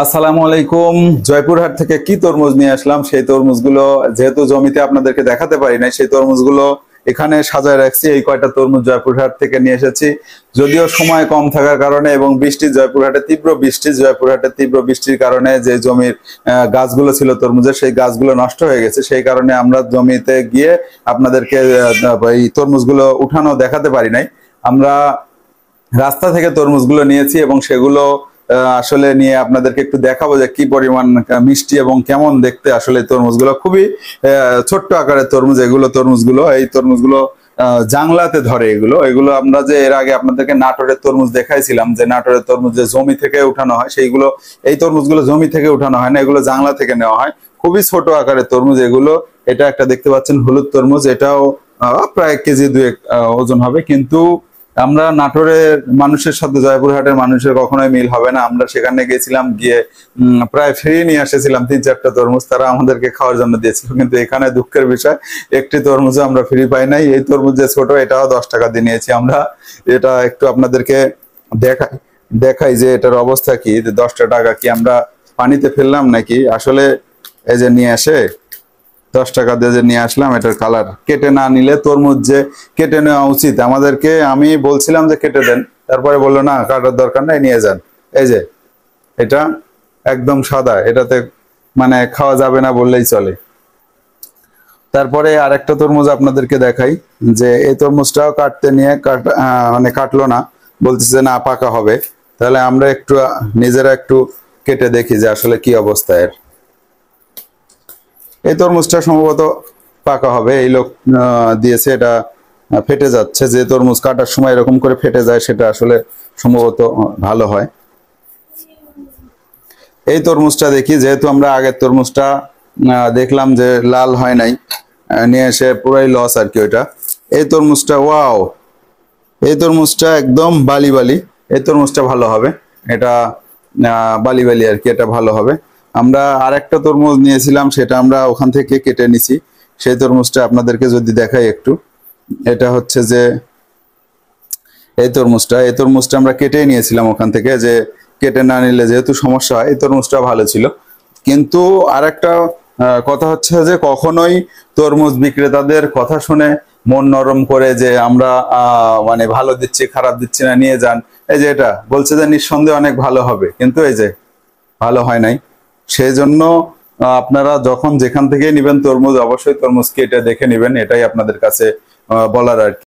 আসসালামু আলাইকুম। জয়পুরহাট থেকে কি তরমুজ নিয়ে আসলাম, সেই তরমুজগুলো যেহেতু জমিতে আপনাদেরকে দেখাতে পারি নাই, সেই তরমুজগুলো এখানে সাজায় রাখছি। এই কয়টা তরমুজ জয়পুরহাট থেকে নিয়ে এসেছি। যদিও সময় কম থাকার কারণে এবং জয়পুরহাটে তীব্র বৃষ্টির কারণে যে জমির গাছগুলো ছিল তরমুজের, সেই গাছগুলো নষ্ট হয়ে গেছে। সেই কারণে আমরা জমিতে গিয়ে আপনাদেরকে এই তরমুজগুলো উঠানো দেখাতে পারি নাই। আমরা রাস্তা থেকে তরমুজগুলো নিয়েছি এবং সেগুলো আসলে নিয়ে আপনাদেরকে একটু দেখাবো যে কি পরিমাণ মিষ্টি এবং কেমন দেখতে। আসলে তরমুজগুলো খুবই ছোট্ট আকারের তরমুজ। এই তরমুজগুলো জাংলাতে ধরে। এগুলো আমরা যে এর আগে আপনাদেরকে নাটোরের তরমুজ দেখাইছিলাম, যে নাটোরের তরমুজ যে জমি থেকে উঠানো হয়, এই তরমুজগুলো জমি থেকে উঠানো হয় না, এগুলো জাংলা থেকে নেওয়া হয়। খুবই ছোট আকারের তরমুজ এগুলো। এটা একটা দেখতে পাচ্ছেন হলুদ তরমুজ, এটাও প্রায় কেজি 2 ওজন হবে। কিন্তু আমরা নাটোরের মানুষের সাথে জয়পুরহাটের মানুষের কখনোই মিল হবে না। আমরা সেখানে গেছিলাম, গিয়ে প্রায় ফ্রি নিয়ে এসেছিলাম 3-4টা তরমুজ, তারা আমাদেরকে খাওয়ার জন্য দিয়েছিল। কিন্তু এখানে দুঃখের বিষয়, একটি তরমুজও আমরা ফ্রি পাই নাই। এই তরমুজ যে ছোট, এটাও 10 টাকা দিয়ে নিয়েছি আমরা। এটা একটু আপনাদেরকে দেখাই যে এটার অবস্থা কি, যে 10টা টাকা কি আমরা পানিতে ফেললাম নাকি। আসলে এই যে নিয়ে আসে 10 টাকা দিয়ে যে নিয়ে আসলাম, এটার কালার কেটে না নিলে, তরমুজ যে কেটে নেওয়া উচিত আমাদেরকে। আমি বলছিলাম যে কেটে দেন, তারপরে বললো না, কাটার দরকার নাই, নিয়ে যান। এই যে এটা একদম সাদা, এটাতে মানে খাওয়া যাবে না বললেই চলে। তারপরে আরেকটা তরমুজ আপনাদেরকে দেখাই, যে এই তরমুজটাও কাটতে নিয়ে মানে কাটলো না, বলতেছে না পাকা হবে। তাহলে আমরা একটু নিজেরা একটু কেটে দেখি যে আসলে কি অবস্থা এর। এই তরমুজটা সম্ভবত পাকা হবে, এই লোক দিয়েছে। এটা ফেটে যাচ্ছে, যে তরমুজ কাটার সময় এরকম করে ফেটে যায়, সেটা আসলে সম্ভবত ভালো হয়। এই তরমুজটা দেখি, যেহেতু আমরা আগের তরমুজটা দেখলাম যে লাল হয় নাই, নিয়ে এসে পুরাই লস আর কি ওইটা। এই তরমুজটা, ওয়াও, এই তরমুজটা একদম বালি বালি। এই তরমুজটা ভালো হবে, এটা বালি বালি আর কি, এটা ভালো হবে। আমরা আরেকটা তরমুজ নিয়েছিলাম, সেটা আমরা ওখান থেকে কেটে নিছি। সেই তরমুজটা আপনাদেরকে যদি দেখাই একটু, এটা হচ্ছে যে এই তরমুজটা আমরা কেটে নিয়েছিলাম ওখান থেকে, যে কেটে না নিলে যেহেতু সমস্যা হয়। এই তরমুজটা ভালো ছিল। কিন্তু আরেকটা কথা হচ্ছে যে কখনোই তরমুজ বিক্রেতাদের কথা শুনে মন নরম করে যে আমরা মানে ভালো দিচ্ছি খারাপ দিচ্ছি না, নিয়ে যান। এই যে এটা বলছে যে নিঃসন্দেহে অনেক ভালো হবে, কিন্তু এই যে ভালো হয় নাই। সেই জন্য আপনারা যখন যেখান থেকে নিবেন তরমুজ, অবশ্যই তরমুজ কেটে দেখে নিবেন। এটাই আপনাদের কাছে বলার আর কি।